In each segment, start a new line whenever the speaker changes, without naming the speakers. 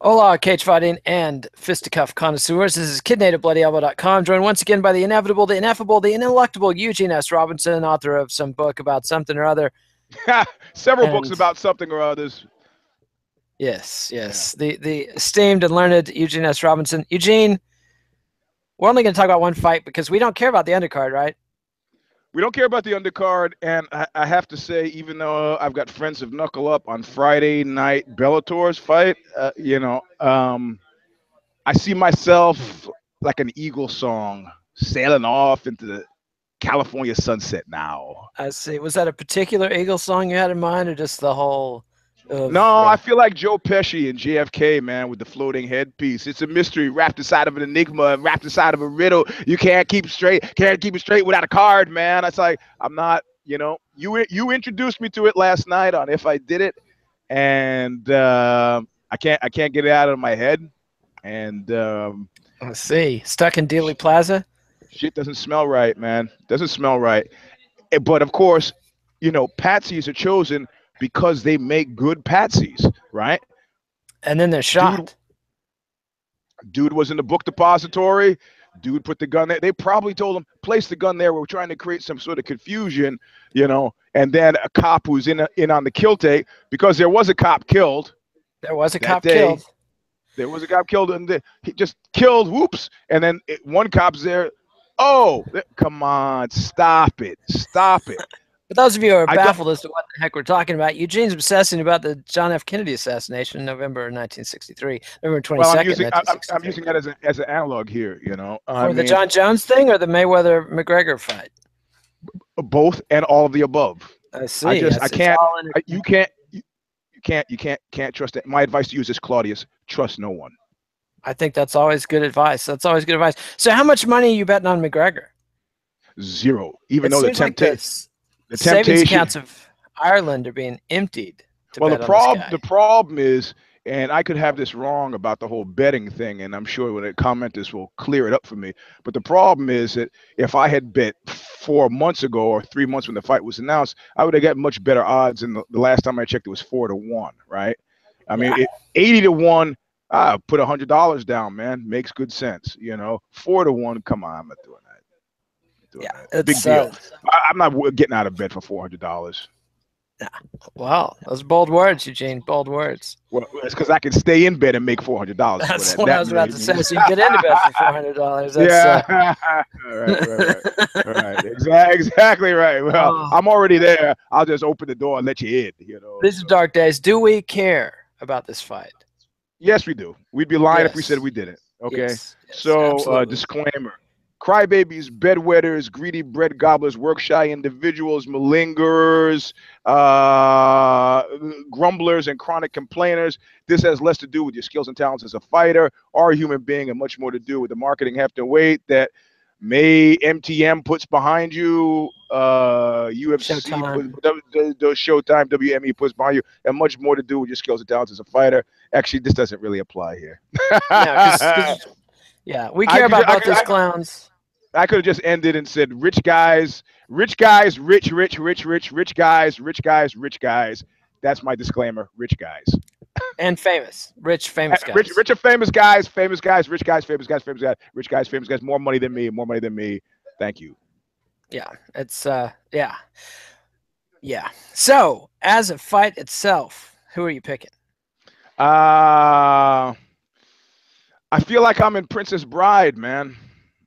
Hola, cage fighting and fisticuff connoisseurs. This is KidNativeBloodyElbow.com, joined once again by the inevitable, the ineffable, the ineluctable Eugene S. Robinson, author of some book about something or other.
Several books
And
about something or others.
yes,
Yeah.
yes, the esteemed and learned Eugene S. Robinson. Eugene, we're only going to talk about one fight because we don't care about the undercard, right?
We don't care about the undercard, and I have to say, even though I've got friends of Knuckle Up on Friday night Bellator's fight, I see myself like an eagle song sailing off into the California sunset now.
I see. Was that a particular Eagles song you had in mind, or just the whole
No, I
oeuvre?
feel like Joe Pesci and JFK, man, with the floating headpiece. It's a mystery wrapped inside of an enigma, wrapped inside of a riddle. You can't keep it straight without a card, man. It's like I'm not, you introduced me to it last night on If I Did It, and I can't get it out of my head, and
Let's see. Stuck in Dealey Plaza?
shit doesn't smell right, man. Doesn't smell right. But of course, patsies are chosen because they make good patsies, right?
And then they're
Dude
shot.
Dude was in the book depository. Dude put the gun there. They probably told him, place the gun there. We're trying to create some sort of confusion. And then a cop who's in on the kill tape, because there was a cop killed
There was a
that
cop killed.
day. There was a cop killed, and he just killed. Whoops! And then one cop's there. Oh, come on! Stop it! Stop it!
For those of you who are
I don't.
baffled as to what the heck we're talking about, Eugene's obsessing about the John F. Kennedy assassination in November 1963, November
Well,
22nd,
I'm
1963.
using that as an analog here. I
For the
mean,
John Jones thing or the Mayweather McGregor fight?
both and all of the above.
I
I
see.
just I
Yes, it's
can't.
all in.
You can't. You can't trust it. My advice to you is this, Claudius: trust no one.
I think that's always good advice. That's always good advice. So, how much money are you betting on McGregor?
Zero. Even
It
though
seems like the
the
savings
temptation.
accounts of Ireland are being emptied to
Well,
bet on this guy.
the problem is, and I could have this wrong about the whole betting thing, and I'm sure when the commenters will clear it up for me. But the problem is that if I had bet 4 months ago or 3 months when the fight was announced, I would have got much better odds. And the last time I checked, it was 4-1, right? I mean,
Yeah,
80-1. Put $100 down, man. Makes good sense. 4-1. Come on, I'm not doing that.
yeah.
Big
It's
deal. I'm not getting out of bed for $400.
wow. Those are bold words, Eugene. Bold words.
Well, it's because I can stay in bed and make $400 for
That's
that.
what I
That
was about
really
to say.
means.
So you get into bed for $400. That's
Yeah. Right. Exactly right. Well,
oh,
I'm already there. I'll just open the door and let you in.
these are
So
dark days. Do we care about this fight?
yes, we do. We'd be lying if we said
Yes.
we didn't. Okay.
Yes. Yes.
So
Absolutely.
disclaimer. Crybabies, bedwetters, greedy bread gobblers, work shy individuals, malingerers, grumblers, and chronic complainers. This has less to do with your skills and talents as a fighter or a human being, and much more to do with the marketing hefty weight that May MTM puts behind you, UFC,
Showtime.
Showtime, WME puts behind you, and much more to do with your skills and talents as a fighter. Actually, this doesn't really apply here.
No, because yeah, we care about both these clowns.
I could have just ended and said, rich guys, rich guys, rich guys, rich guys. That's my disclaimer. Rich guys.
And famous, rich, famous guys.
Rich and famous guys, rich guys, famous guys, famous guys, rich guys, famous guys. More money than me, more money than me. Thank you.
Yeah, it's yeah, yeah. So, as a fight itself, who are you picking?
Uh, I feel like I'm in Princess Bride, man.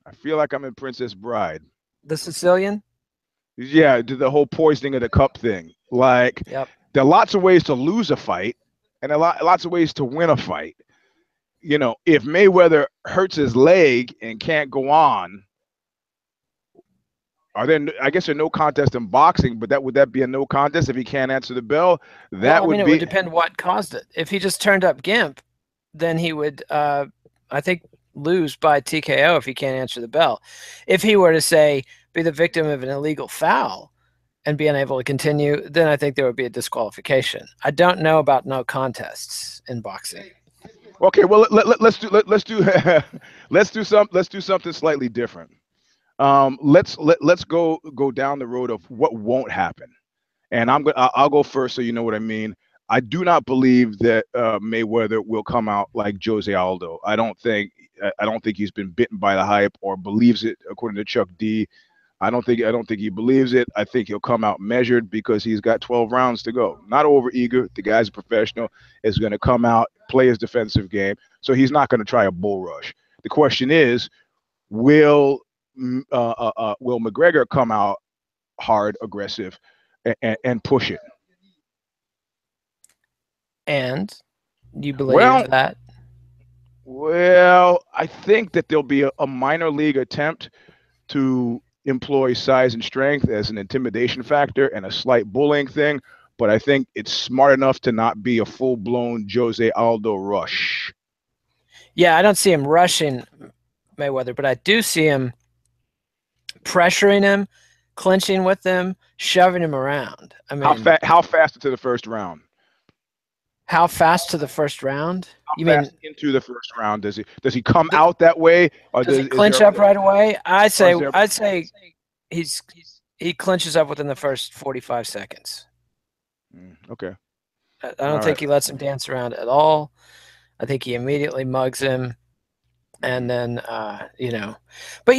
I feel like I'm in Princess Bride.
The Sicilian?
Yeah, the whole poisoning of the cup thing. Like,
Yep.
there are lots of ways to lose a fight, and lots of ways to win a fight. If Mayweather hurts his leg and can't go on, I guess there are no contest in boxing, but would that be a no contest if he can't answer the bell?
Well,
That
I mean,
would
it would
be.
depend what caused it. If he just turned up gimp, then he would, I think, lose by TKO if he can't answer the bell. If he were to say be the victim of an illegal foul and be unable to continue, then I think there would be a disqualification. I don't know about no contests in boxing.
Okay, well let's do let's do something slightly different. Let's go down the road of what won't happen, and I'll go first so you know what I mean. I do not believe that Mayweather will come out like Jose Aldo. I don't think he's been bitten by the hype or believes it, according to Chuck D. I don't think he believes it. I think he'll come out measured because he's got 12 rounds to go. Not over eager. The guy's a professional. Is going to come out, play his defensive game. So he's not going to try a bull rush. The question is, will will McGregor come out hard, aggressive, and push it?
And you
Well,
believe that?
I think that there'll be a minor league attempt to employ size and strength as an intimidation factor and a slight bullying thing, but I think it's smart enough to not be a full blown Jose Aldo rush.
Yeah, I don't see him rushing Mayweather, but I do see him pressuring him, clinching with him, shoving him around. I mean,
How fast into the first round?
how fast to the first round?
How
You mean
fast into the first round does he come out that way, or
does he
is
clinch
there
up right away?
or is there?
I'd say he's he clinches up within the first 45 seconds.
Okay,
I
all
don't
right.
think he lets him dance around at all. I think he immediately mugs him. And
Mhm.
then but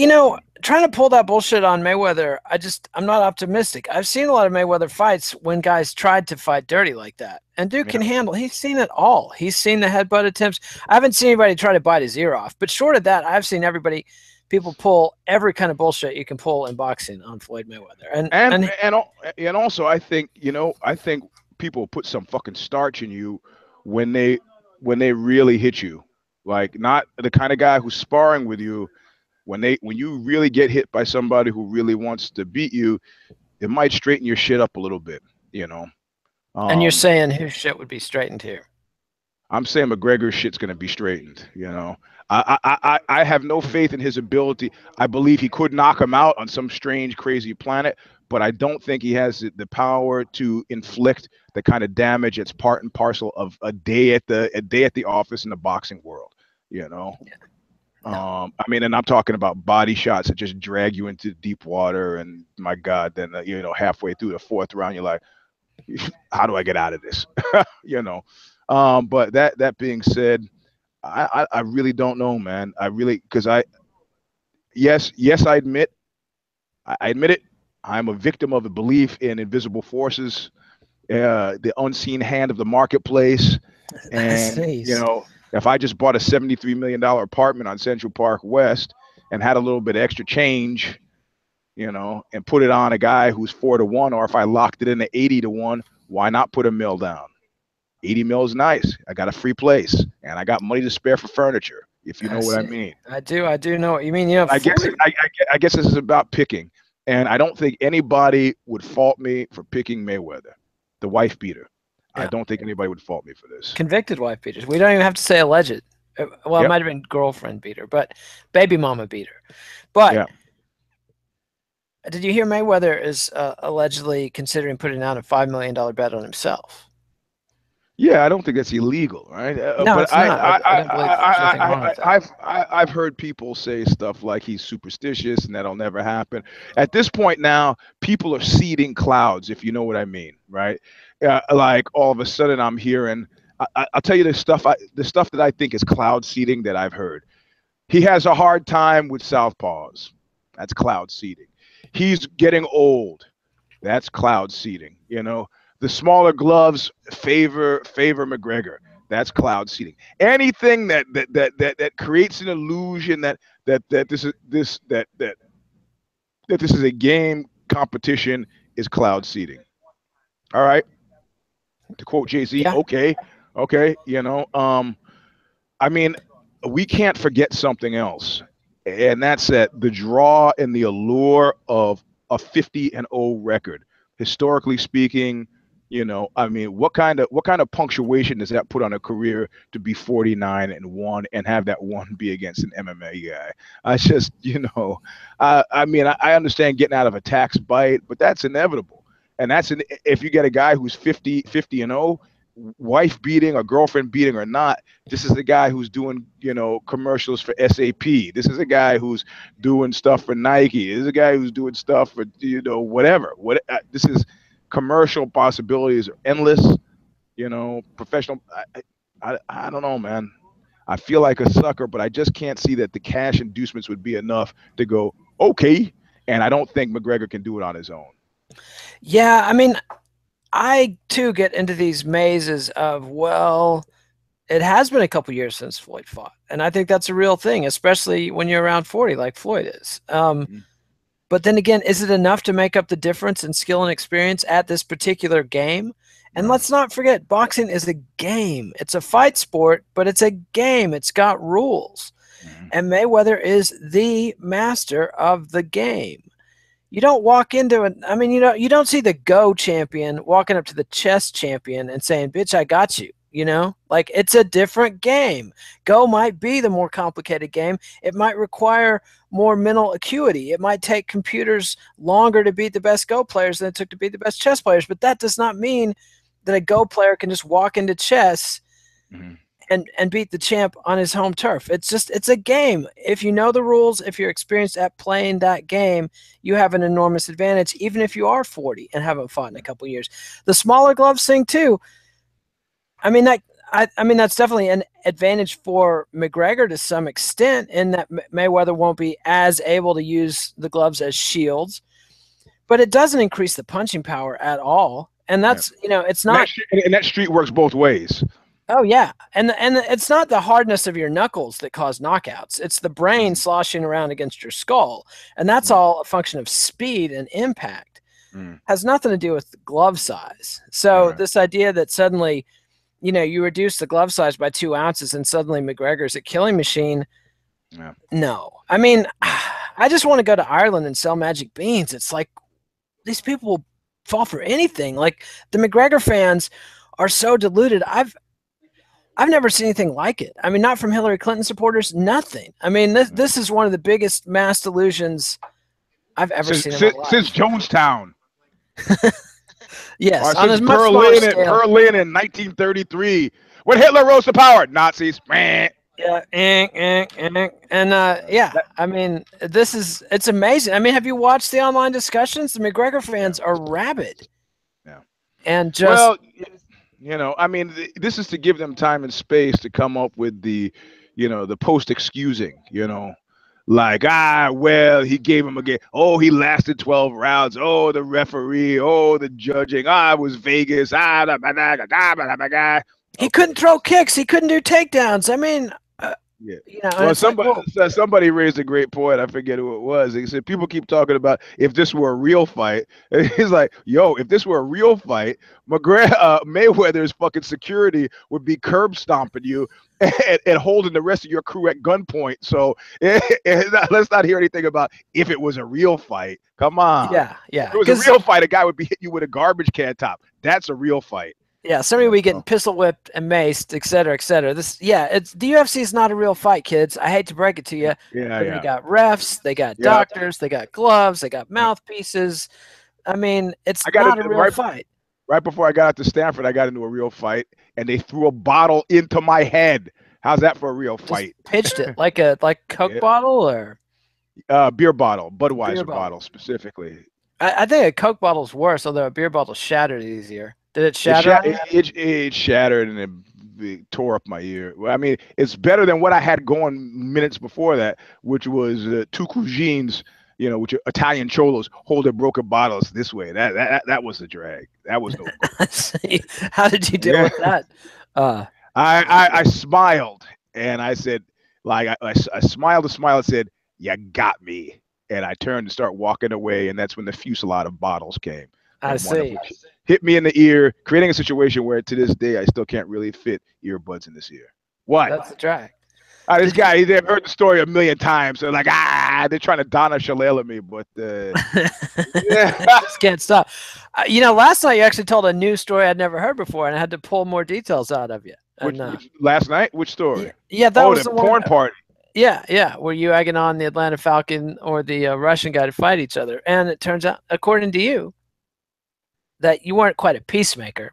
trying to pull that bullshit on Mayweather, I'm not optimistic. I've seen a lot of Mayweather fights when guys tried to fight dirty like that, and Duke
Yeah.
can handle. He's seen it all. He's seen the headbutt attempts. I haven't seen anybody try to bite his ear off, but short of that, I've seen people pull every kind of bullshit you can pull in boxing on Floyd Mayweather. and
and
and
and and also I think people put some fucking starch in you when they really hit you, like not the kind of guy who's sparring with you. When you really get hit by somebody who really wants to beat you, it might straighten your shit up a little bit, you know.
and you're
um
saying whose shit would be straightened here?
I'm saying McGregor's shit's gonna be straightened. You know, I have no faith in his ability. I believe he could knock him out on some strange, crazy planet, but I don't think he has the power to inflict the kind of damage that's part and parcel of a day at the office in the boxing world. You know,
No.
I mean, and I'm talking about body shots that just drag you into deep water, and my God, then halfway through the fourth round, you're like, how do I get out of this? you know. But that being said, I really don't know, man. I really because I yes I admit it. I'm a victim of a belief in invisible forces, the unseen hand of the marketplace, and
Jeez.
if I just bought a $73 million apartment on Central Park West and had a little bit of extra change, and put it on a guy who's 4-1, or if I locked it in at 80-1, why not put a mill down? 80 mil is nice. I got a free place and I got money to spare for furniture, if you
I
know what I
see.
mean.
I do know what you mean. You know,
I guess
40.
I guess this is about picking, and I don't think anybody would fault me for picking Mayweather, the wife beater. I
Yeah.
don't think anybody would fault me for this.
Convicted wife beaters. We don't even have to say alleged. Well, it
Yep.
might have been girlfriend beater, but baby mama beater. But
Yeah.
did you hear Mayweather is allegedly considering putting out a $5 million bet on himself?
Yeah, I don't think that's illegal, right?
No,
But
it's not. I don't believe there's nothing wrong with that.
I've heard people say stuff like he's superstitious and that'll never happen. At this point now, people are seeding clouds, if you know what I mean, right? Like all of a sudden, I'm hearing. I'll tell you the stuff that I think is cloud seeding that I've heard. He has a hard time with southpaws. That's cloud seeding. He's getting old. That's cloud seeding. The smaller gloves favor McGregor. That's cloud seeding. Anything that creates an illusion that this is a game competition is cloud seeding. All right. To quote Jay Z,
Yeah.
okay, okay. I mean, we can't forget something else, and that's that the draw and the allure of a 50-0 record. Historically speaking, I mean, what kind of punctuation does that put on a career to be 49-1 and have that one be against an MMA guy? I just, I mean, I understand getting out of a tax bite, but that's inevitable. And if you get a guy who's 50-0, wife beating or girlfriend beating or not, this is the guy who's doing, commercials for SAP. This is a guy who's doing stuff for Nike. This is a guy who's doing stuff for, whatever. This is commercial possibilities are endless. professional. I don't know, man. I feel like a sucker, but I just can't see that the cash inducements would be enough to go okay. And I don't think McGregor can do it on his own.
Yeah, I mean, I too get into these mazes of, well, it has been a couple years since Floyd fought, and I think that's a real thing, especially when you're around 40, like Floyd is.
Mm.
But then again, is it enough to make up the difference in skill and experience at this particular game? And
No.
let's not forget, boxing is a game. It's a fight sport, but it's a game. It's got rules.
Mhm.
And Mayweather is the master of the game. You don't walk into it. I mean, you don't see the Go champion walking up to the chess champion and saying, "Bitch, I got you." Like, it's a different game. Go might be the more complicated game. It might require more mental acuity. It might take computers longer to beat the best Go players than it took to beat the best chess players. But that does not mean that a Go player can just walk into chess
Mhm.
and beat the champ on his home turf. It's a game. If you know the rules, if you're experienced at playing that game, you have an enormous advantage, even if you are 40 and haven't fought in a couple years. The smaller gloves thing too. I mean that I mean that's definitely an advantage for McGregor to some extent, in that Mayweather won't be as able to use the gloves as shields, but it doesn't increase the punching power at all. And
Yeah.
that's, it's
And that,
not.
and that street works both ways.
Oh yeah, and it's not the hardness of your knuckles that cause knockouts. It's the brain
Mhm.
sloshing around against your skull, and that's
Mhm.
all a function of speed and impact.
Mhm.
Has nothing to do with glove size.
All
So
right.
this idea that suddenly, you reduce the glove size by 2 ounces and suddenly McGregor's a killing machine.
Yeah.
No, I mean,
No.
I just want to go to Ireland and sell magic beans. It's like these people will fall for anything. Like, the McGregor fans are so deluded. I've never seen anything like it. I mean, not from Hillary Clinton supporters, nothing. I mean, this is one of the biggest mass delusions I've ever
Since,
seen in my
since
life.
Jonestown,
Yes,
or
on a
since
much smaller scale.
Berlin in 1933, when Hitler rose to power, Nazis. Meh.
Yeah, and yeah,
That,
I mean, it's amazing. I mean, have you watched the online discussions? The McGregor
yeah.
fans are rabid
Yeah.
and just.
Well, I mean, this is to give them time and space to come up with the post excusing, like, well, he gave him a game. Oh, he lasted 12 rounds. Oh, the referee. Oh, the judging. It was Vegas.
He
Okay.
couldn't throw kicks. He couldn't do takedowns. I mean,
Yeah.
and
Well,
it's like,
somebody
well,
somebody raised a great point. I forget who it was. He said people keep talking about if this were a real fight. And he's like, yo, if this were a real fight, Mayweather's fucking security would be curb stomping you and holding the rest of your crew at gunpoint. So let's not hear anything about if it was a real fight. Come on.
yeah,
If
yeah,
it was a
because
real fight, a guy would be hitting you with a garbage can top. That's a real fight.
yeah, somebody will be getting
So
pistol whipped and maced, et cetera, et cetera. It's the UFC is not a real fight, kids. I hate to break it to you,
yeah,
but they
yeah.
got refs, they got
Yeah.
doctors, they got gloves, they got
Yeah.
mouthpieces. I mean, it's
I got it
not a real
right
fight.
right before I got out to Stanford, I got into a real fight, and they threw a bottle into my head. How's that for a real
Just
fight?
pitched it like a Coke
Yeah.
bottle or
Beer bottle,
beer
Budweiser
bottle.
bottle specifically.
I think a Coke bottle's worse, although a beer bottle shattered easier. Did it
It
shatter
shat
on you?
it shattered and it tore up my ear. Well, I mean, it's better than what I had going minutes before that, which was two cuisines, which are Italian cholos hold their broken bottles this way. That was a drag. That was no good.
I see. How did you deal
Yeah.
with that? Uh,
I smiled and I said, like, I smiled a smile and said, "You got me." And I turned to start walking away, and that's when the fusillade of bottles came.
I
And one of
see.
which hit me in the ear, creating a situation where to this day I still can't really fit earbuds in this ear. What?
That's the drag.
This
Did you?
guy, they've heard the story a million times. So like, they're trying to Donna Shalala me, but yeah.
Just can't stop. Last night you actually told a new story I'd never heard before, and I had to pull more details out of you. And
which last night? Which
yeah,
story?
yeah, that
Oh,
was
the
the one.
porn party.
Yeah, yeah, were you egging on the Atlanta Falcon or the Russian guy to fight each other? And it turns out, according to you, that you weren't quite a peacemaker.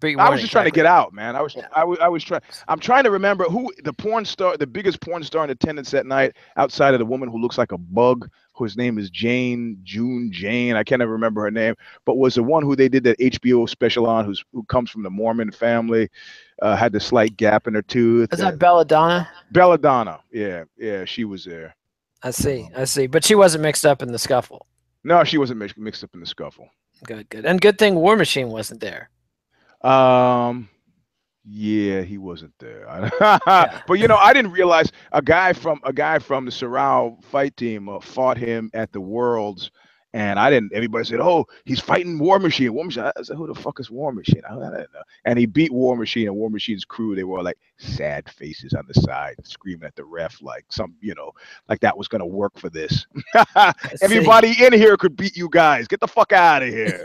But you
I
weren't
was just trying to
exactly.
get out, man. I was
Yeah.
I was trying. I'm trying to remember who the porn star, the biggest porn star in attendance that night, outside of the woman who looks like a bug, whose name is June Jane. I can't ever remember her name, but was the one who they did that HBO special on, who comes from the Mormon family, had the slight gap in her tooth.
Is that Belladonna?
Belladonna. Yeah, yeah, she was there.
I see. I see. But she wasn't mixed up in the scuffle.
No, she wasn't mixed up in the scuffle.
Good, good. And good thing War Machine wasn't there.
Um, Yeah, he wasn't there.
Yeah.
But I didn't realize a guy from the Sorrow fight team fought him at the Worlds, and I didn't. Everybody said, "Oh, he's fighting War Machine." War Machine. I said, "Who the fuck is War Machine?" I didn't know. And he beat War Machine, and War Machine's crew. They were like sad faces on the side, screaming at the ref like like that was gonna work for this.
I see.
Everybody in here could beat you guys. Get the fuck out of here.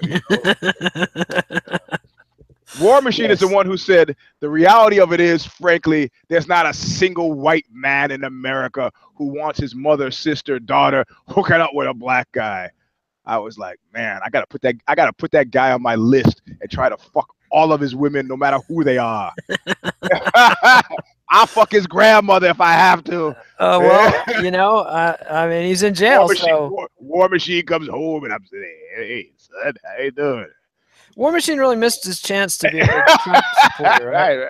War Machine is the
Yes.
one who said the reality of it is, frankly, there's not a single white man in America who wants his mother, sister, daughter hooking up with a black guy. I was like, man, I gotta put that guy on my list and try to fuck all of his women, no matter who they are. I'll fuck his grandmother if I have to.
Well, I mean, he's in jail, so
War Machine comes home and I'm saying, hey, son, how you doing?
War Machine really missed his chance to be a big Trump supporter, right?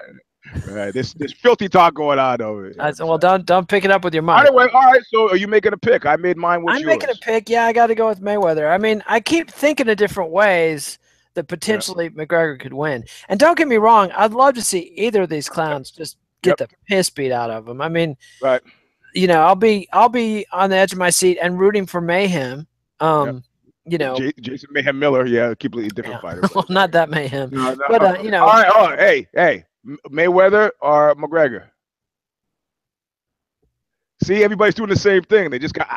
Right. This filthy talk going on over here.
Well, don't pick it up with your mic.
Anyway, all right. So, are you making a pick? I made mine. What's
I'm
yours?
making a pick. Yeah, I got to go with Mayweather. I mean, I keep thinking of different ways that
Yeah.
potentially McGregor could win. And don't get me wrong, I'd love to see either of these clowns just get the piss beat out of them. I mean,
Right.
I'll be on the edge of my seat and rooting for Mayhem.
Jason Mayhem Miller. Yeah, completely different fighter.
Well, not that Mayhem,
No, no.
but
All right. Oh, hey, Mayweather or McGregor? See, everybody's doing the same thing. They just got.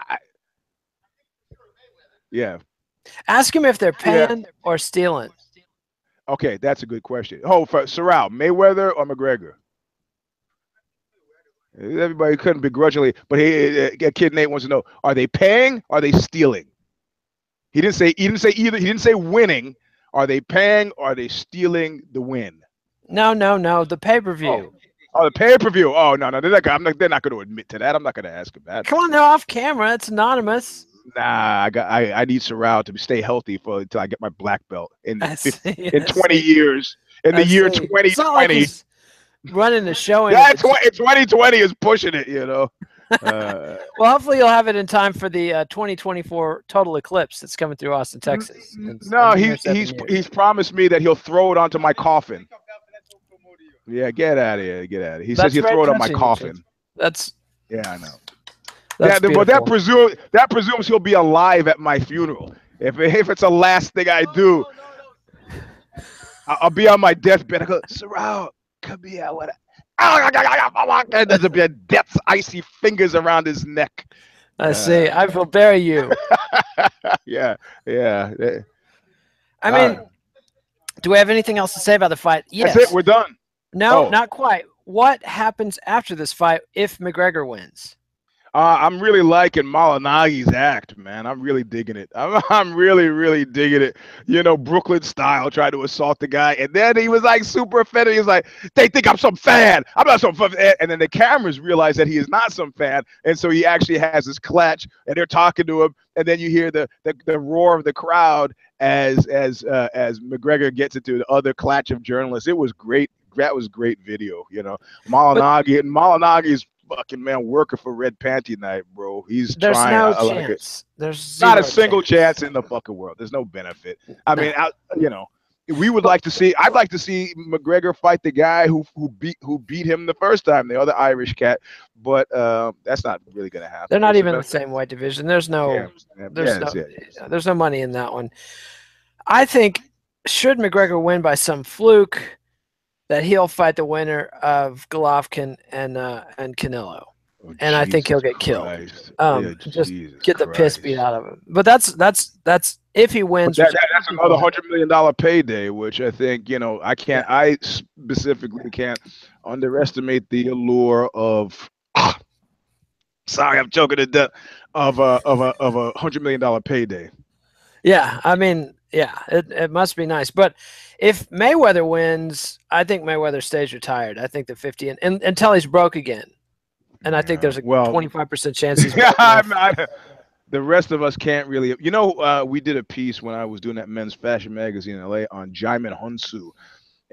Yeah.
ask him if they're
Yeah.
paying or stealing.
Okay, that's a good question. Oh, for Sorrel, Mayweather or McGregor? Everybody couldn't begrudgingly, but Kid Nate wants to know: are they paying? Or are they stealing? He didn't say either. He didn't say winning. Are they paying? Or are they stealing the win?
No, the pay-per-view.
Oh, the pay-per-view. Oh, no, they're not going to admit to that. I'm not going to ask him that.
Come on, they're off camera. It's anonymous.
Nah, I need Sorrel to stay healthy until I get my black belt in 20
see.
years. In the year
It's
2020.
not like he's running the show.
Yeah, 2020 is pushing it,
Well, hopefully you'll have it in time for the 2024 total eclipse that's coming through Austin, Texas.
No, he's promised me that he'll throw it onto my coffin. Yeah, get out of here. Get out of here. He says he'll throw it on my coffin.
Yeah,
I know. But that presumes he'll be alive at my funeral. If it's the last thing I do, I'll be on my deathbed. I go, Sorrel, come here. And there's a death's icy fingers around his neck.
I see. I will bury you.
Yeah.
I mean, do we have anything else to say about the fight? Yes.
That's it. We're done.
No, not quite. What happens after this fight if McGregor wins?
I'm really liking Malinagi's act, man. I'm really digging it. I'm really, really digging it. Brooklyn style, tried to assault the guy, and then he was like super offended. He was like, "They think I'm some fan. I'm not some fan." And then the cameras realize that he is not some fan, and so he actually has his clutch, and they're talking to him, and then you hear the roar of the crowd as McGregor gets into the other clutch of journalists. It was great. That was great video. Malinagi is fucking man working for Red Panty Night, bro. He's
There's
trying.
No
I
chance.
like it.
There's
not a single chance in the fucking world. There's no benefit. I mean, we would like to see. I'd like to see McGregor fight the guy who beat him the first time, the other Irish cat. But that's not really gonna happen.
They're not even in the same weight division. There's no money in that one. I think should McGregor win by some fluke, that he'll fight the winner of Golovkin and Canelo. And I think he'll get killed. Just get the piss beat out of him. But that's if he wins.
That's another $100 million payday, which I think I specifically can't underestimate the allure of. Sorry, I'm choking to death of a $100 million payday.
Yeah, I mean, Yeah, it must be nice. But if Mayweather wins, I think Mayweather stays retired. I think the 50 and until he's broke again. And I think
Yeah.
there's a
Well,
25% chance he's
yeah,
broke enough.
the rest of us can't really. We did a piece when I was doing that men's fashion magazine in LA on Jaimin Hunsu.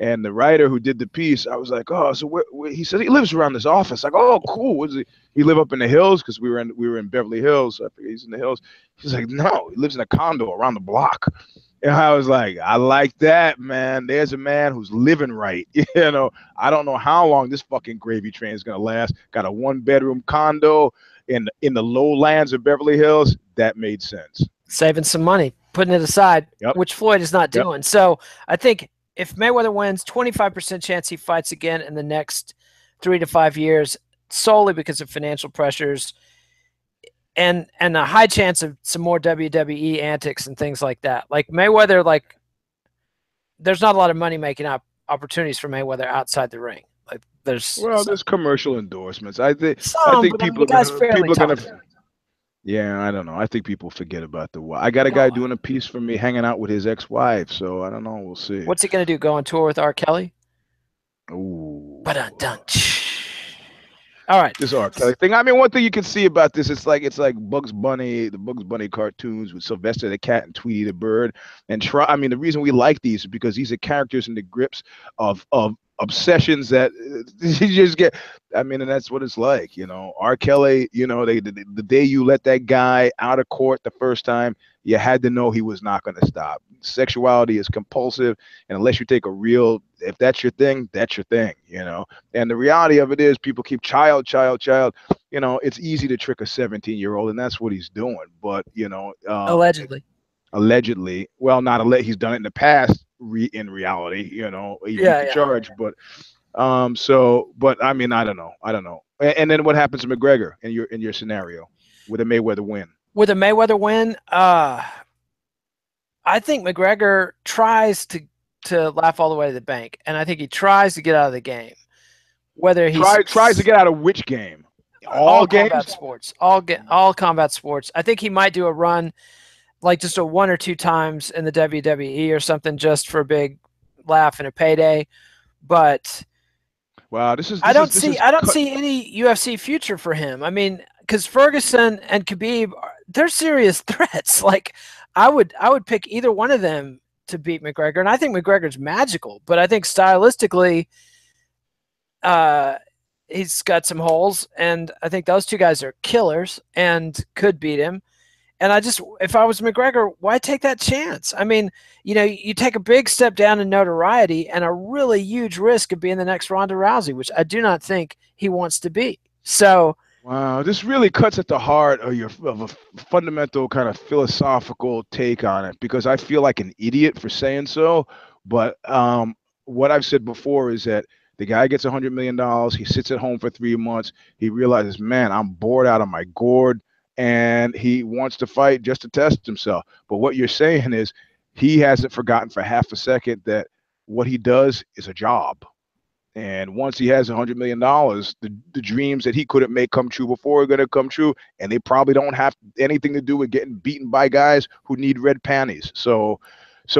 And the writer who did the piece, I was like, oh, so he said he lives around this office. Like, oh, cool. What is he? He live up in the hills because we were in Beverly Hills. I forget he's in the hills. He's like, no, he lives in a condo around the block. And I was like, I like that, man. There's a man who's living right. I don't know how long this fucking gravy train is gonna last. Got a 1-bedroom condo in the lowlands of Beverly Hills. That made sense.
Saving some money, putting it aside,
Yep.
which Floyd is not
Yep.
doing. So I think if Mayweather wins, 25% chance he fights again in the next 3 to 5 years, solely because of financial pressures, and a high chance of some more WWE antics and things like that. Like Mayweather, like there's not a lot of money making opportunities for Mayweather outside the ring. Like there's
Well, there's commercial endorsements. I think
some, but I mean
people
the
are
guy's
gonna
fairly
people are gonna.
talented.
Yeah, I don't know. I think people forget about the why. I got a guy
No,
doing a piece for me, hanging out with his ex-wife. So I don't know. We'll see.
what's he gonna do? Go on tour with R. Kelly?
Ooh.
But dun. All right.
This R. Kelly thing. I mean, one thing you can see about this, it's like Bugs Bunny, the Bugs Bunny cartoons with Sylvester the cat and Tweety the bird. And try. I mean, the reason we like these is because these are characters in the grips of obsessions that you just get. I mean, and that's what it's like. R. Kelly. The day you let that guy out of court the first time, you had to know he was not going to stop. Sexuality is compulsive, and unless you take if that's your thing, that's your thing. And the reality of it is, people keep child. It's easy to trick a 17-year-old, and that's what he's doing. But
Allegedly.
allegedly, well, not he's done it in the past. In reality, he beat the
Yeah.
charge. But I mean, I don't know. And then what happens to McGregor in your scenario with a Mayweather win?
With a Mayweather win, I think McGregor tries to laugh all the way to the bank, and I think he tries to get out of the game. Whether he's
Tries to get out of which game? All
all
games?
combat sports, all combat sports. I think he might do a run, like just a 1 or 2 times in the WWE or something, just for a big laugh and a payday. But
Wow, this is
I
this
don't
is this
see
is
I don't
cut.
see any UFC future for him. I mean, because Ferguson and Khabib, they're serious threats. Like I would pick either one of them to beat McGregor, and I think McGregor's magical, but I think stylistically, uh, he's got some holes, and I think those two guys are killers and could beat him. And if I was McGregor, why take that chance? I mean, you take a big step down in notoriety and a really huge risk of being the next Ronda Rousey, which I do not think he wants to be. So,
Wow, this really cuts at the heart of a fundamental kind of philosophical take on it because I feel like an idiot for saying so. But what I've said before is that the guy gets $100 million. He sits at home for 3 months. He realizes, man, I'm bored out of my gourd, and he wants to fight just to test himself. But what you're saying is he hasn't forgotten for half a second that what he does is a job. And once he has $100 million, the dreams that he couldn't make come true before are going to come true. And they probably don't have anything to do with getting beaten by guys who need red panties. So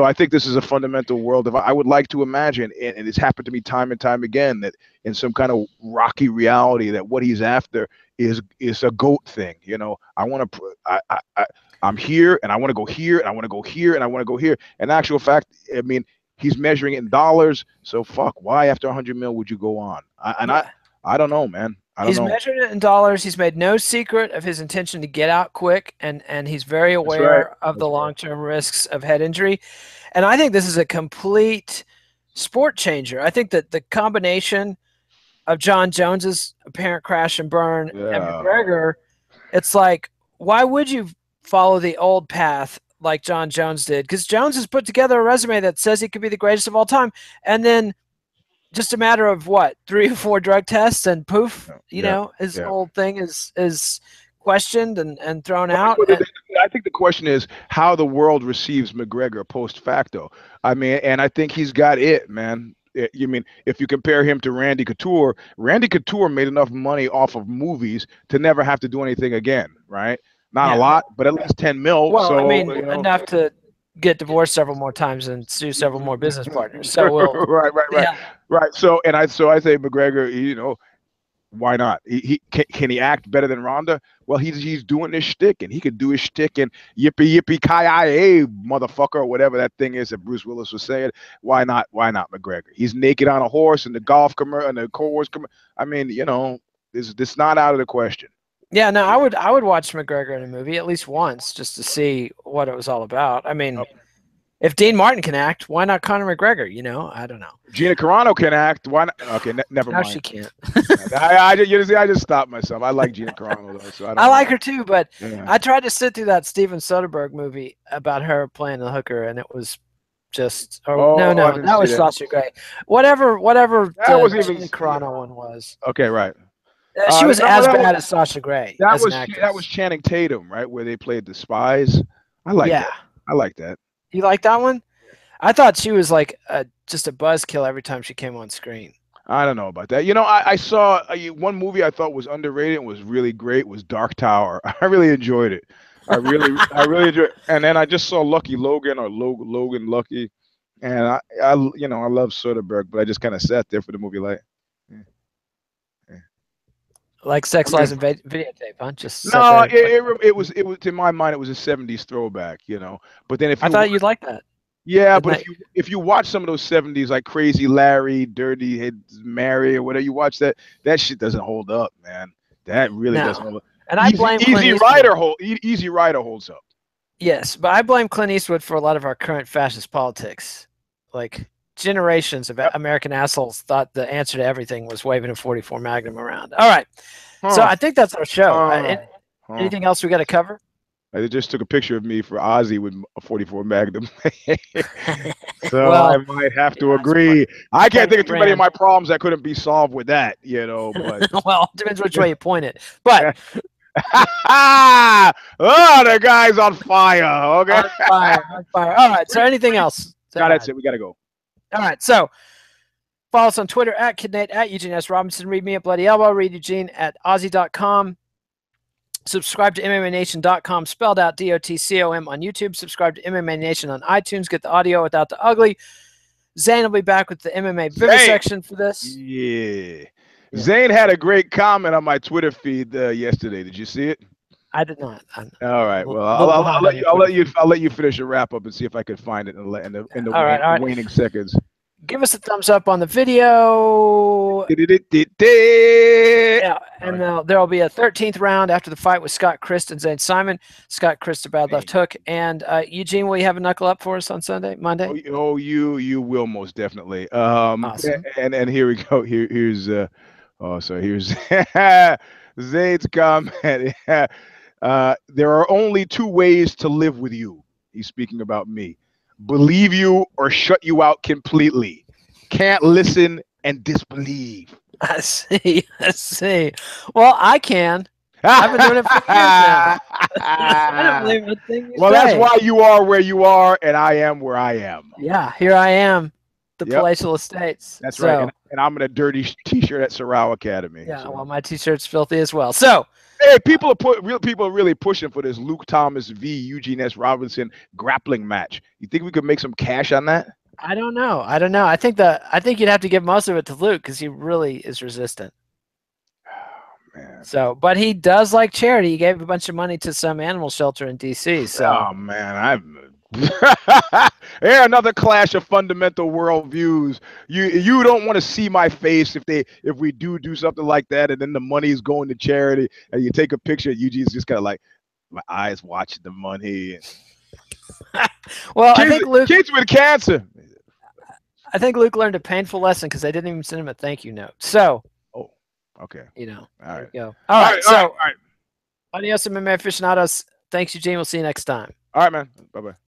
I think this is a fundamental world of, I would like to imagine, and it's happened to me time and time again, that in some kind of rocky reality, that what he's after is a goat thing. I want to, I'm here and I want to go here and I want to go here and I want to go here. In actual fact, I mean, he's measuring it in dollars. So fuck, why after 100 mil would you go on?
yeah.
I don't know, man. I don't
He's
know.
measured it in dollars. He's made no secret of his intention to get out quick, and he's very
That's right.
aware of the
That's right.
long-term risks of head injury. And I think this is a complete sport changer. I think that the combination of John Jones's apparent crash and burn and
Yeah.
McGregor, it's like, why would you follow the old path like John Jones did? Because Jones has put together a resume that says he could be the greatest of all time, and then just a matter of what, 3 or 4 drug tests, and poof,
Yeah.
his
Yeah.
whole thing is questioned and thrown
Well,
out.
I think the question is how the world receives McGregor post facto. I mean, and I think he's got it, man. You mean if you compare him to Randy Couture made enough money off of movies to never have to do anything again, right? Not a
Yeah.
lot, but at least 10 mil.
Well, I
So,
mean, enough to get divorced several more times and sue several more business partners. So we'll,
Right, right, right,
yeah,
right. So I say McGregor, why not? He can he act better than Ronda? Well, he's doing this shtick, and he could do his shtick and yippee yippee ki motherfucker, or whatever that thing is that Bruce Willis was saying. Why not? Why not McGregor? He's naked on a horse in the golf commercial and the course. I mean, this not out of the question.
yeah. No, I would watch McGregor in a movie at least once just to see what it was all about. I mean, if Dean Martin can act, why not Conor McGregor? I don't know.
Gina Carano can act. Why not? Okay, never
No,
mind.
she can't.
I just stopped myself. I like Gina Carano though, so I
I
don't
like
know.
her too, but
Yeah.
I tried to sit through that Steven Soderbergh movie about her playing the hooker, and it was just. Oh no,
Oh, I
no,
didn't
that
see
was
that.
Sasha Grey. Whatever
That
the
wasn't even.
Gina
Yeah.
Carano one was.
Okay, right.
She was
No,
as bad as Sasha Grey as an
that was
actress.
Channing Tatum, right? Where they played the spies. I like
Yeah,
that. I like that.
you like that one? I thought she was like just a buzzkill every time she came on screen.
I don't know about that. I saw one movie I thought was underrated and was really great was Dark Tower. I really enjoyed it. I really enjoyed it. And then I just saw Lucky Logan or Logan Lucky, and I love Soderbergh, but I just kind of sat there for the movie like, eh, eh.
Like Sex,
I
Lies,
mean,
and Videotape, huh? Just sat
no,
there. Like,
it was in my mind it was a '70s throwback, But then if
I
you
thought you'd like that.
Yeah,
Isn't
but
that
if you watch some of those '70s like Crazy Larry, Dirty Head Mary, or whatever, you watch that shit doesn't hold up, man. That really doesn't
no?
hold up.
And I blame Clint Eastwood.
Easy Rider holds up.
Yes, but I blame Clint Eastwood for a lot of our current fascist politics. Like generations of
Yep.
American assholes thought the answer to everything was waving a 44 Magnum around. All right, so
Huh.
I think that's our show.
Huh.
Anything else we got to cover?
They just took a picture of me for Ozzy with a 44 Magnum. So I
Well,
might have to
yeah, it's part
agree. I can't
of
think
the
of too many of
brand.
my problems that couldn't be solved with that, but
Well, depends which way you point it. But
oh, the guy's on fire. Okay.
on fire, on fire. All right. So anything else to
No, that's
add?
it. We gotta go.
All right. So follow us on Twitter at KidNate, at Eugene S. Robinson. Read me at Bloody Elbow. Read Eugene at Aussie.com. Subscribe to MMANation.com, spelled out DOTCOM on YouTube. Subscribe to MMA Nation on iTunes. Get the audio without the ugly. Zane will be back with the MMA vivisection for this.
Yeah. Zane had a great comment on my Twitter feed yesterday. Did you see it?
I did not.
All right. Well,
We'll not have
I'll let you finish a wrap up and see if I can find it in the
all right.
waning seconds.
Give us a thumbs up on the video. Yeah, and there will be a 13th round after the fight with Scott Christ and Zane Simon. Scott Christ, a bad left hook. And Eugene, will you have a knuckle up for us on Monday?
Oh, you will most definitely.
Awesome.
And here we go. Here's Zayd's comment. There are only two ways to live with you. He's speaking about me. Believe you or shut you out completely. Can't listen and disbelieve.
I see. I see. Well, I can. I've been doing it for years now. I don't believe a thing you say.
That's why you are where you are, and I am where I am.
Yeah, here I am, the palatial estates.
That's right. And I'm in a dirty T-shirt at Sorrow Academy.
Yeah, well, my T-shirt's filthy as well. So,
hey, people are really pushing for this Luke Thomas v. Eugene S. Robinson grappling match. You think we could make some cash on that?
I don't know. I think you'd have to give most of it to Luke because he really is resistant.
Oh, man.
So, but he does like charity. He gave a bunch of money to some animal shelter in DC. So,
oh man, another clash of fundamental worldviews. You don't want to see my face if we do something like that, and then the money is going to charity, and you take a picture. Eugene's just kind of like my eyes watching the money.
well, I think Luke,
kids with cancer.
I think Luke learned a painful lesson because they didn't even send him a thank you note. So,
okay,
all right,
go.
All right. Adios, MMA aficionados. Thanks, Eugene. We'll see you next time.
All right, man. Bye bye.